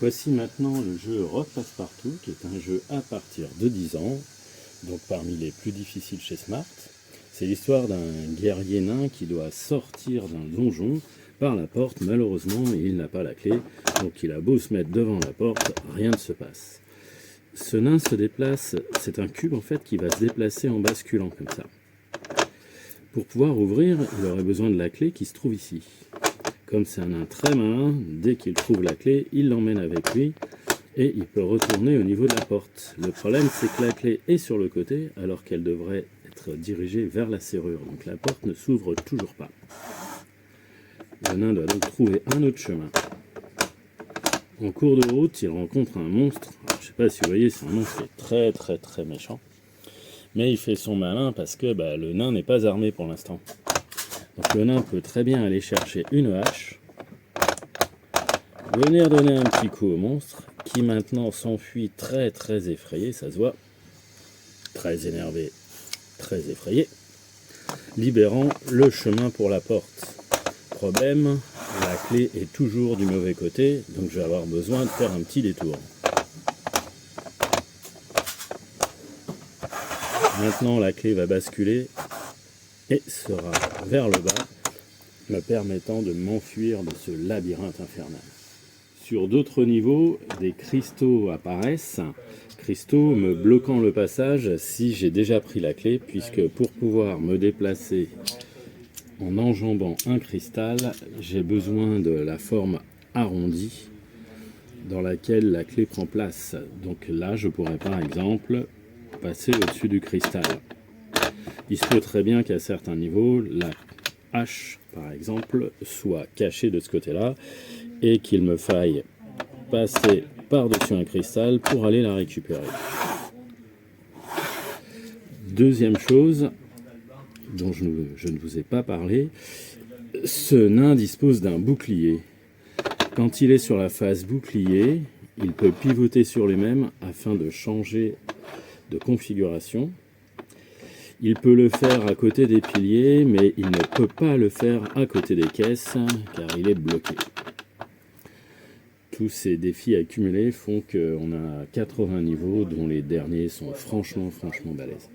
Voici maintenant le jeu Rock Passe-Partout, qui est un jeu à partir de 10 ans, donc parmi les plus difficiles chez Smart. C'est l'histoire d'un guerrier nain qui doit sortir d'un donjon par la porte. Malheureusement, il n'a pas la clé, donc il a beau se mettre devant la porte, rien ne se passe. Ce nain se déplace, c'est un cube en fait qui va se déplacer en basculant comme ça. Pour pouvoir ouvrir, il aurait besoin de la clé qui se trouve ici. Comme c'est un nain très malin, dès qu'il trouve la clé, il l'emmène avec lui et il peut retourner au niveau de la porte. Le problème, c'est que la clé est sur le côté alors qu'elle devrait être dirigée vers la serrure. Donc la porte ne s'ouvre toujours pas. Le nain doit donc trouver un autre chemin. En cours de route, il rencontre un monstre. Alors, je ne sais pas si vous voyez, c'est un monstre qui est très méchant. Mais il fait son malin parce que le nain n'est pas armé pour l'instant. Donc le nain peut très bien aller chercher une hache, venir donner un petit coup au monstre, qui maintenant s'enfuit très effrayé, ça se voit, très énervé, très effrayé, libérant le chemin pour la porte. Problème, la clé est toujours du mauvais côté, donc je vais avoir besoin de faire un petit détour. Maintenant la clé va basculer et sera vers le bas, me permettant de m'enfuir de ce labyrinthe infernal. Sur d'autres niveaux, des cristaux apparaissent, cristaux me bloquant le passage si j'ai déjà pris la clé, puisque pour pouvoir me déplacer en enjambant un cristal, j'ai besoin de la forme arrondie dans laquelle la clé prend place. Donc là, je pourrais par exemple passer au-dessus du cristal. Il se peut très bien qu'à certains niveaux, la hache, par exemple, soit cachée de ce côté-là et qu'il me faille passer par-dessus un cristal pour aller la récupérer. Deuxième chose dont je ne vous ai pas parlé, ce nain dispose d'un bouclier. Quand il est sur la phase bouclier, il peut pivoter sur lui-même afin de changer de configuration. Il peut le faire à côté des piliers, mais il ne peut pas le faire à côté des caisses, car il est bloqué. Tous ces défis accumulés font qu'on a 80 niveaux, dont les derniers sont franchement balèzes.